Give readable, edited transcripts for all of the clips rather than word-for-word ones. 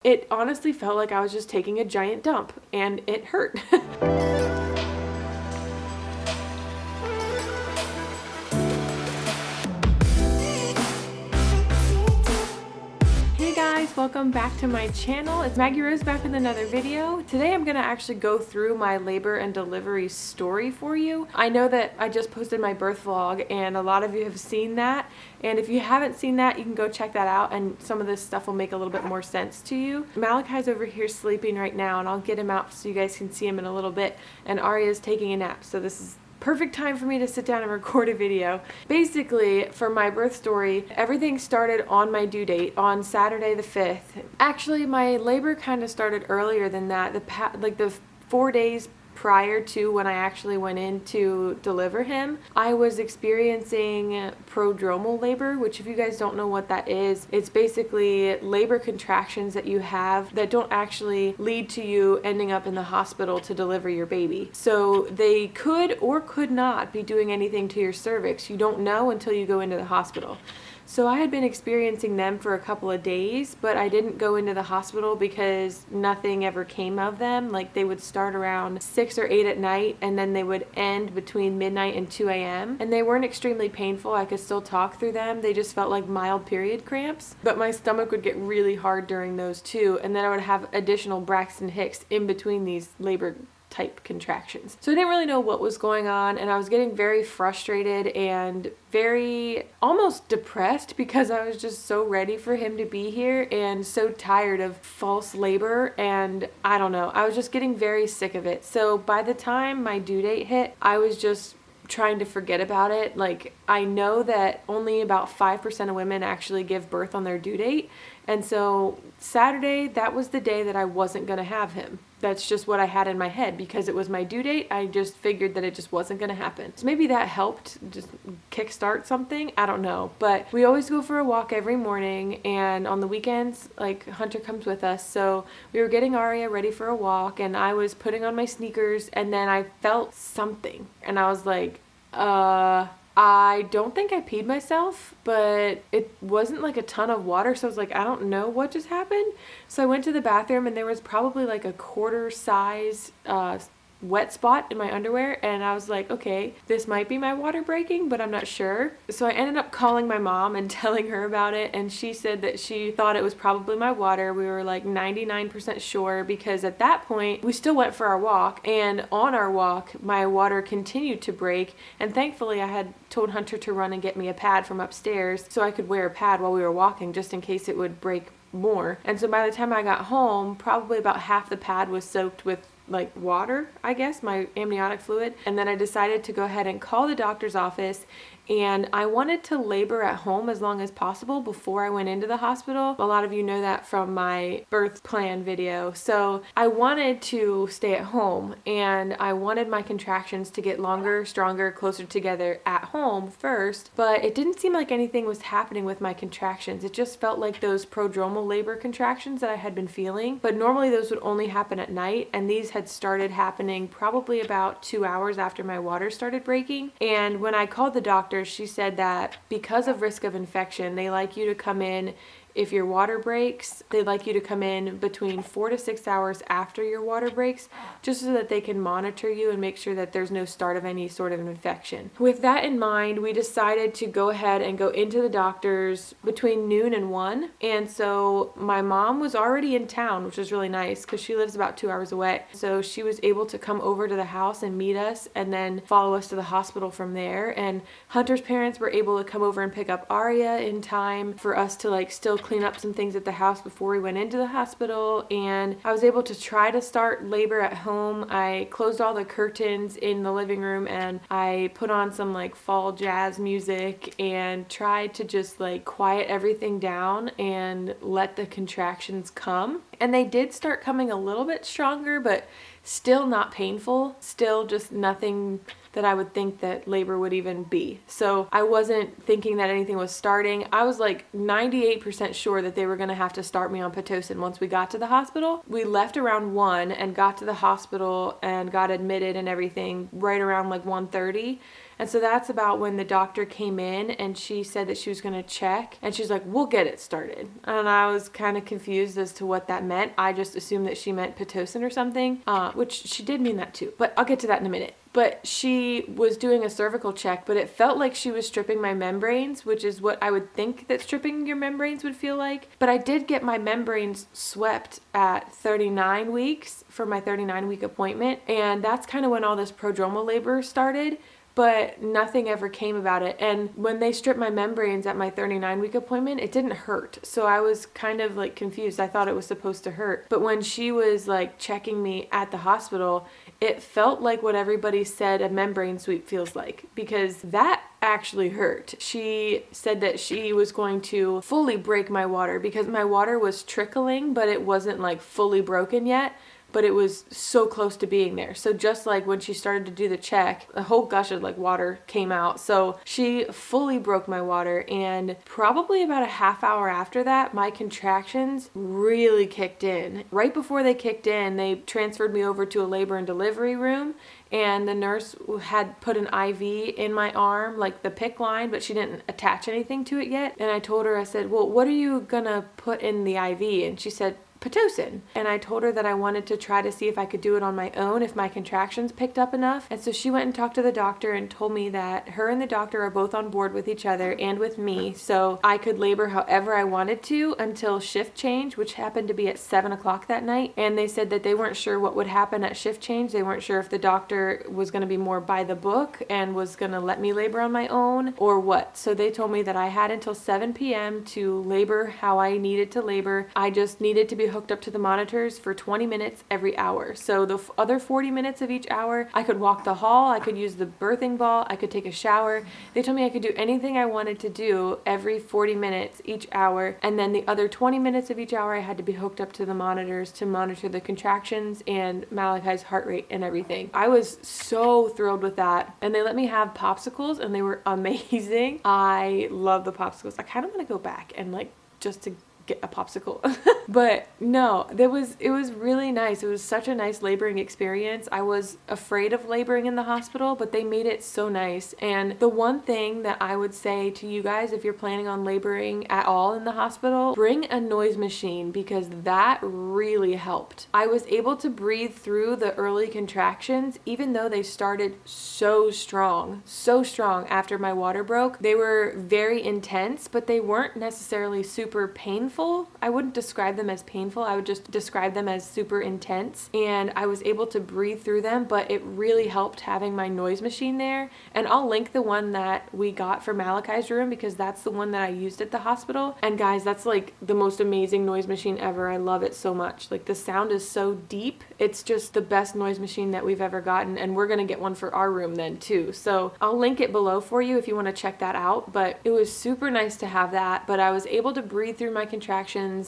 It honestly felt like I was just taking a giant dump, and it hurt. Hey guys, welcome back to my channel. It's Maggie Rose back with another video. Today I'm gonna actually go through my labor and delivery story for you. I know that I just posted my birth vlog and a lot of you have seen that. And if you haven't seen that, you can go check that out and some of this stuff will make a little bit more sense to you. Malachi's over here sleeping right now and I'll get him out so you guys can see him in a little bit. And Aria's taking a nap, so this is perfect time for me to sit down and record a video. Basically, for my birth story, everything started on my due date on Saturday the 5th. Actually, my labor kind of started earlier than that. The 4 days prior to when I actually went in to deliver him, I was experiencing prodromal labor, which if you guys don't know what that is, it's basically labor contractions that you have that don't actually lead to you ending up in the hospital to deliver your baby. So they could or could not be doing anything to your cervix. You don't know until you go into the hospital. So I had been experiencing them for a couple of days, but I didn't go into the hospital because nothing ever came of them. Like they would start around 6 or 8 at night and then they would end between midnight and 2 a.m. And they weren't extremely painful. I could still talk through them. They just felt like mild period cramps. But my stomach would get really hard during those too. And then I would have additional Braxton Hicks in between these labor type contractions. So I didn't really know what was going on and I was getting very frustrated and very almost depressed because I was just so ready for him to be here and so tired of false labor, and I don't know, I was just getting very sick of it. So by the time my due date hit, I was just trying to forget about it. Like, I know that only about 5% of women actually give birth on their due date, and so Saturday, that was the day that I wasn't gonna have him. That's just what I had in my head because it was my due date. I just figured that it just wasn't gonna happen. So maybe that helped just kickstart something. I don't know. But we always go for a walk every morning, and on the weekends, like, Hunter comes with us. So we were getting Aria ready for a walk and I was putting on my sneakers and then I felt something and I was like, I don't think I peed myself, but it wasn't like a ton of water, so I was like, I don't know what just happened. So I went to the bathroom and there was probably like a quarter size wet spot in my underwear, and I was like, okay, this might be my water breaking, but I'm not sure. So I ended up calling my mom and telling her about it, and she said that she thought it was probably my water. We were like 99% sure because at that point we still went for our walk, and on our walk my water continued to break, and thankfully I had told Hunter to run and get me a pad from upstairs so I could wear a pad while we were walking just in case it would break more. And so by the time I got home, probably about half the pad was soaked with like water, I guess, my amniotic fluid. And then I decided to go ahead and call the doctor's office, and I wanted to labor at home as long as possible before I went into the hospital. A lot of you know that from my birth plan video. So I wanted to stay at home and I wanted my contractions to get longer, stronger, closer together at home first, but it didn't seem like anything was happening with my contractions. It just felt like those prodromal labor contractions that I had been feeling, but normally those would only happen at night, and these had started happening probably about 2 hours after my water started breaking. And when I called the doctor, she said that because of risk of infection, they like you to come in if your water breaks. They'd like you to come in between 4 to 6 hours after your water breaks, just so that they can monitor you and make sure that there's no start of any sort of infection. With that in mind, we decided to go ahead and go into the doctor's between noon and 1. And so my mom was already in town, which was really nice because she lives about 2 hours away. So she was able to come over to the house and meet us and then follow us to the hospital from there. And Hunter's parents were able to come over and pick up Aria in time for us to like still clean up some things at the house before we went into the hospital, and I was able to try to start labor at home. I closed all the curtains in the living room and I put on some like fall jazz music and tried to just like quiet everything down and let the contractions come. And they did start coming a little bit stronger, but still not painful, still just nothing that I would think that labor would even be. So I wasn't thinking that anything was starting. I was like 98% sure that they were gonna have to start me on Pitocin once we got to the hospital. We left around 1 and got to the hospital and got admitted and everything right around like 1:30. And so that's about when the doctor came in and she said that she was going to check, and she's like, we'll get it started. And I was kind of confused as to what that meant. I just assumed that she meant Pitocin or something, which she did mean that too, but I'll get to that in a minute. But she was doing a cervical check, but it felt like she was stripping my membranes, which is what I would think that stripping your membranes would feel like. But I did get my membranes swept at 39 weeks for my 39-week appointment, and that's kind of when all this prodromal labor started. But nothing ever came about it. And when they stripped my membranes at my 39-week appointment, it didn't hurt. So I was kind of like confused. I thought it was supposed to hurt. But when she was like checking me at the hospital, it felt like what everybody said a membrane sweep feels like, because that actually hurt. She said that she was going to fully break my water because my water was trickling, but it wasn't like fully broken yet. But it was so close to being there. So just like when she started to do the check, a whole gush of like water came out. So she fully broke my water, and probably about a half hour after that, my contractions really kicked in. Right before they kicked in, they transferred me over to a labor and delivery room, and the nurse had put an IV in my arm, like the PICC line, but she didn't attach anything to it yet. And I told her, I said, well, what are you gonna put in the IV? And she said, Pitocin. And I told her that I wanted to try to see if I could do it on my own if my contractions picked up enough. And so she went and talked to the doctor and told me that her and the doctor are both on board with each other and with me, so I could labor however I wanted to until shift change, which happened to be at 7 o'clock that night. And they said that they weren't sure what would happen at shift change. They weren't sure if the doctor was going to be more by the book and was going to let me labor on my own or what. So they told me that I had until 7 p.m. to labor how I needed to labor. I just needed to be hooked up to the monitors for 20 minutes every hour. So the other 40 minutes of each hour, I could walk the hall, I could use the birthing ball, I could take a shower. They told me I could do anything I wanted to do every 40 minutes each hour. And then the other 20 minutes of each hour, I had to be hooked up to the monitors to monitor the contractions and Malachi's heart rate and everything. I was so thrilled with that. And they let me have popsicles, and they were amazing. I love the popsicles. I kind of want to go back and like just to get a popsicle. But no, it was really nice. It was such a nice laboring experience. I was afraid of laboring in the hospital, but they made it so nice. And the one thing that I would say to you guys, if you're planning on laboring at all in the hospital, bring a noise machine, because that really helped. I was able to breathe through the early contractions, even though they started so strong after my water broke. They were very intense, but they weren't necessarily super painful. I wouldn't describe them as painful. I would just describe them as super intense. And I was able to breathe through them, but it really helped having my noise machine there. And I'll link the one that we got for Malachi's room, because that's the one that I used at the hospital. And guys, that's like the most amazing noise machine ever. I love it so much. Like, the sound is so deep. It's just the best noise machine that we've ever gotten. And we're going to get one for our room then too. So I'll link it below for you if you want to check that out. But it was super nice to have that. But I was able to breathe through my contractions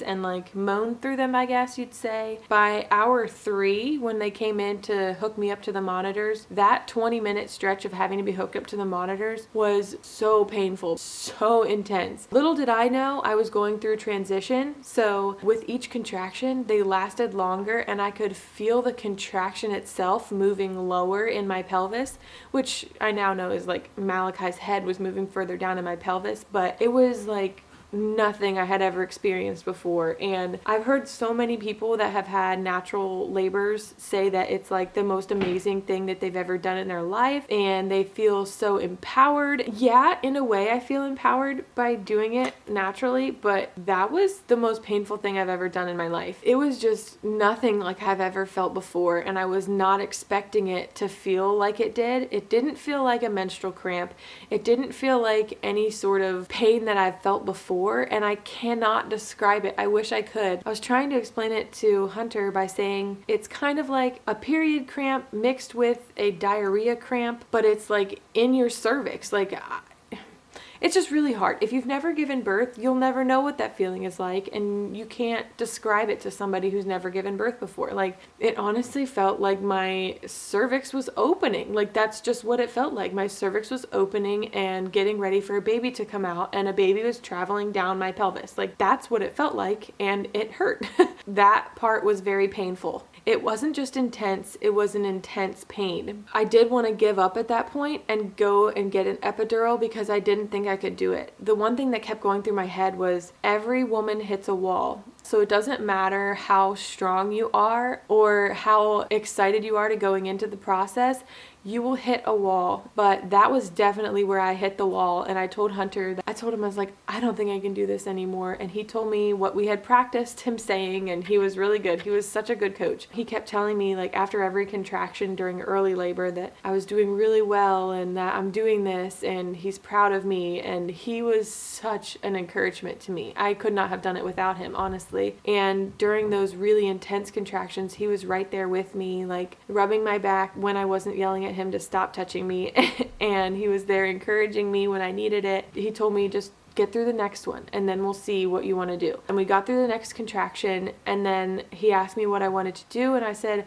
and like moan through them, I guess you'd say. By hour 3, when they came in to hook me up to the monitors, that 20-minute stretch of having to be hooked up to the monitors was so painful, so intense. Little did I know I was going through transition. So with each contraction, they lasted longer, and I could feel the contraction itself moving lower in my pelvis, which I now know is like Malachi's head was moving further down in my pelvis, but it was like nothing I had ever experienced before. And I've heard so many people that have had natural labors say that it's like the most amazing thing that they've ever done in their life, and they feel so empowered. Yeah, in a way I feel empowered by doing it naturally, but that was the most painful thing I've ever done in my life. It was just nothing like I've ever felt before, and I was not expecting it to feel like it did. It didn't feel like a menstrual cramp. It didn't feel like any sort of pain that I've felt before, and I cannot describe it. I wish I could. I was trying to explain it to Hunter by saying it's kind of like a period cramp mixed with a diarrhea cramp, but it's like in your cervix. Like, it's just really hard. If you've never given birth, you'll never know what that feeling is like, and you can't describe it to somebody who's never given birth before. Like, it honestly felt like my cervix was opening. Like, that's just what it felt like. My cervix was opening and getting ready for a baby to come out, and a baby was traveling down my pelvis. Like, that's what it felt like, and it hurt. That part was very painful. it wasn't just intense, it was an intense pain. I did want to give up at that point and go and get an epidural because I didn't think I could do it. The one thing that kept going through my head was every woman hits a wall. So it doesn't matter how strong you are or how excited you are to going into the process, you will hit a wall. But that was definitely where I hit the wall. And I told Hunter, I was like, I don't think I can do this anymore. And he told me what we had practiced him saying, and he was really good. He was such a good coach. He kept telling me, like, after every contraction during early labor, that I was doing really well and that I'm doing this and he's proud of me. And he was such an encouragement to me. I could not have done it without him, honestly. And during those really intense contractions, he was right there with me, like rubbing my back when I wasn't yelling at him to stop touching me. And he was there encouraging me when I needed it. He told me, just get through the next one and then we'll see what you want to do. And we got through the next contraction, and then he asked me what I wanted to do, and I said,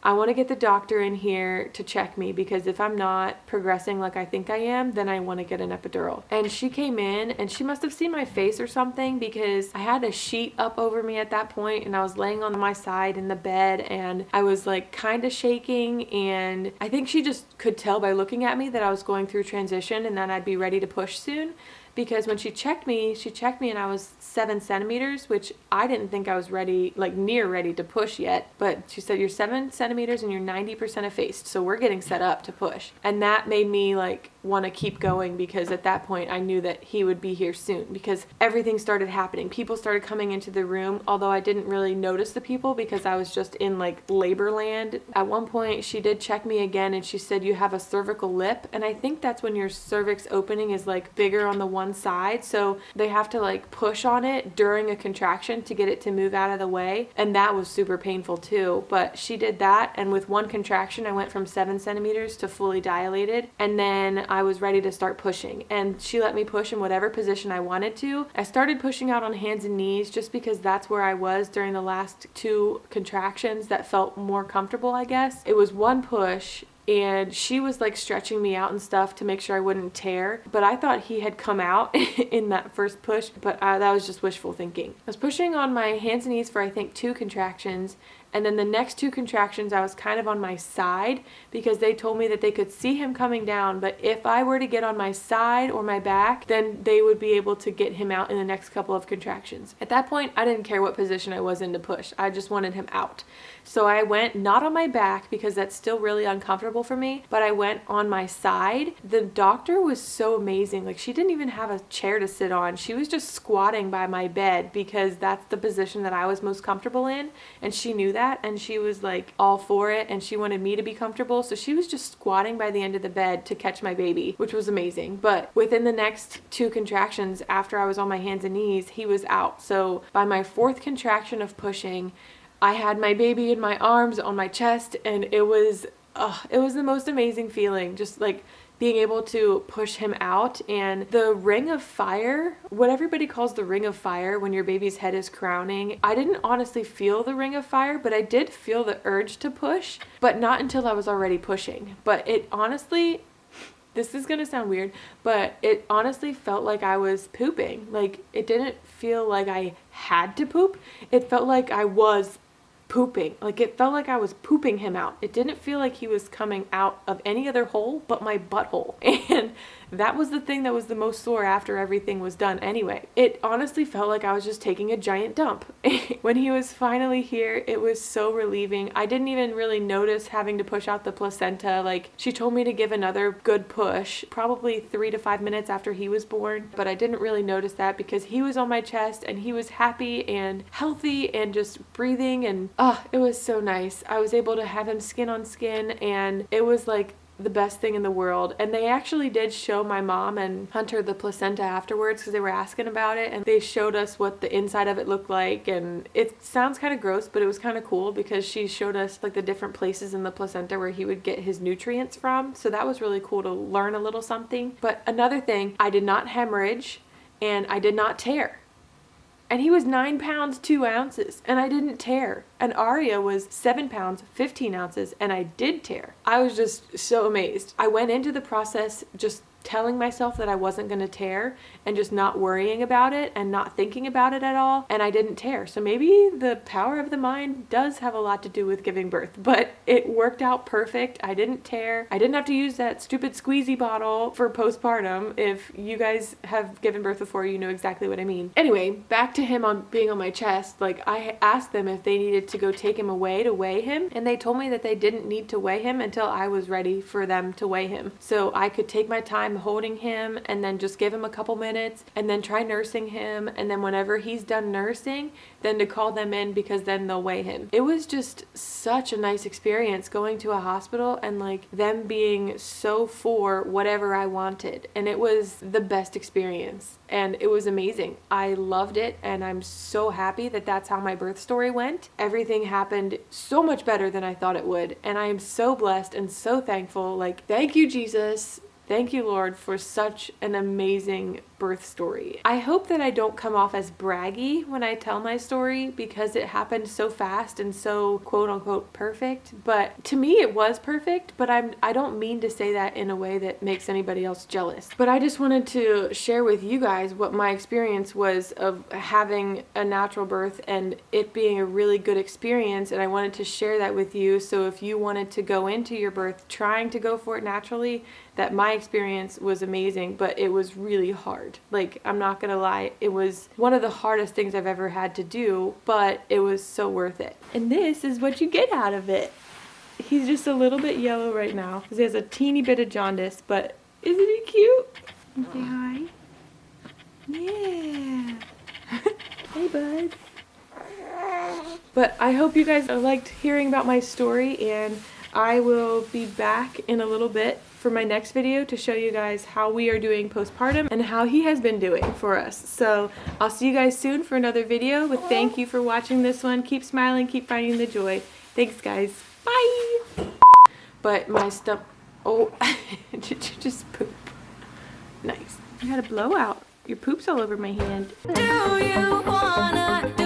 I want to get the doctor in here to check me, because if I'm not progressing like I think I am, then I want to get an epidural. And she came in, and she must have seen my face or something, because I had a sheet up over me at that point, and I was laying on my side in the bed, and I was like kind of shaking, and I think she just could tell by looking at me that I was going through transition and that I'd be ready to push soon. Because when she checked me and I was 7 centimeters, which I didn't think I was ready, like near ready to push yet. But she said, you're 7 centimeters and you're 90% effaced, so we're getting set up to push. And that made me like want to keep going, because at that point I knew that he would be here soon, because everything started happening. People started coming into the room, although I didn't really notice the people because I was just in like labor land. At one point she did check me again, and she said, you have a cervical lip. And I think that's when your cervix opening is like bigger on the one side, so they have to like push on it during a contraction to get it to move out of the way. And that was super painful too. But she did that, and with one contraction I went from 7 centimeters to fully dilated, and then I was ready to start pushing, and she let me push in whatever position I wanted to. I started pushing out on hands and knees just because that's where I was during the last 2 contractions that felt more comfortable, I guess. It was one push, and she was like stretching me out and stuff to make sure I wouldn't tear, but I thought he had come out in that first push, but that was just wishful thinking. I was pushing on my hands and knees for I think 2 contractions, and then the next 2 contractions I was kind of on my side, because they told me that they could see him coming down, but if I were to get on my side or my back, then they would be able to get him out in the next couple of contractions. At that point, I didn't care what position I was in to push. I just wanted him out. So I went not on my back, because that's still really uncomfortable for me, but I went on my side. The doctor was so amazing. Like, she didn't even have a chair to sit on. She was just squatting by my bed, because that's the position that I was most comfortable in, and she knew that, and she was like all for it, and she wanted me to be comfortable. So she was just squatting by the end of the bed to catch my baby, which was amazing. But within the next 2 contractions, after I was on my hands and knees, he was out. So by my 4th contraction of pushing, I had my baby in my arms on my chest, and it was the most amazing feeling, just like being able to push him out. And the ring of fire, what everybody calls the ring of fire when your baby's head is crowning, I didn't honestly feel the ring of fire, but I did feel the urge to push, but not until I was already pushing. But it honestly, this is gonna sound weird, but it honestly felt like I was pooping. Like, it didn't feel like I had to poop. It felt like I was pooping. Like, it felt like I was pooping him out. It didn't feel like he was coming out of any other hole but my butthole. And that was the thing that was the most sore after everything was done anyway. It honestly felt like I was just taking a giant dump. When he was finally here, it was so relieving. I didn't even really notice having to push out the placenta. Like, she told me to give another good push, probably 3 to 5 minutes after he was born, but I didn't really notice that because he was on my chest and he was happy and healthy and just breathing, and it was so nice. I was able to have him skin on skin, and it was like the best thing in the world. And they actually did show my mom and Hunter the placenta afterwards, because they were asking about it, and they showed us what the inside of it looked like. And it sounds kind of gross, but it was kind of cool because she showed us like the different places in the placenta where he would get his nutrients from. So that was really cool to learn a little something. But another thing, I did not hemorrhage and I did not tear. And he was 9 pounds 2 ounces, and I didn't tear. And Aria was 7 pounds 15 ounces, and I did tear. I was just so amazed. I went into the process just telling myself that I wasn't going to tear and just not worrying about it and not thinking about it at all, and I didn't tear. So maybe the power of the mind does have a lot to do with giving birth, but it worked out perfect. I didn't tear. I didn't have to use that stupid squeezy bottle for postpartum. If you guys have given birth before, you know exactly what I mean. Anyway, back to him on being on my chest. Like, I asked them if they needed to go take him away to weigh him, and they told me that they didn't need to weigh him until I was ready for them to weigh him. So I could take my time holding him and then just give him a couple minutes and then try nursing him, and then whenever he's done nursing, then to call them in because then they'll weigh him. It was just such a nice experience going to a hospital and like them being so for whatever I wanted, and it was the best experience and it was amazing. I loved it, and I'm so happy that that's how my birth story went. Everything happened so much better than I thought it would, and I am so blessed and so thankful. Like, thank you, Jesus. Thank you, Lord, for such an amazing birth story. I hope that I don't come off as braggy when I tell my story because it happened so fast and so quote unquote perfect, but to me it was perfect, but I don't mean to say that in a way that makes anybody else jealous. But I just wanted to share with you guys what my experience was of having a natural birth and it being a really good experience, and I wanted to share that with you. So if you wanted to go into your birth trying to go for it naturally, that my experience was amazing, but it was really hard. Like, I'm not gonna lie, it was one of the hardest things I've ever had to do, but it was so worth it. And this is what you get out of it. He's just a little bit yellow right now because he has a teeny bit of jaundice, but isn't he cute? Say hi. Yeah. Hey, bud. But I hope you guys liked hearing about my story, and I will be back in a little bit for my next video to show you guys how we are doing postpartum and how he has been doing for us. So I'll see you guys soon for another video. But thank you for watching this one. Keep smiling, keep finding the joy. Thanks, guys. Bye. But my stomach. Oh, did you just poop? Nice. I had a blowout. Your poop's all over my hand. Do you wanna do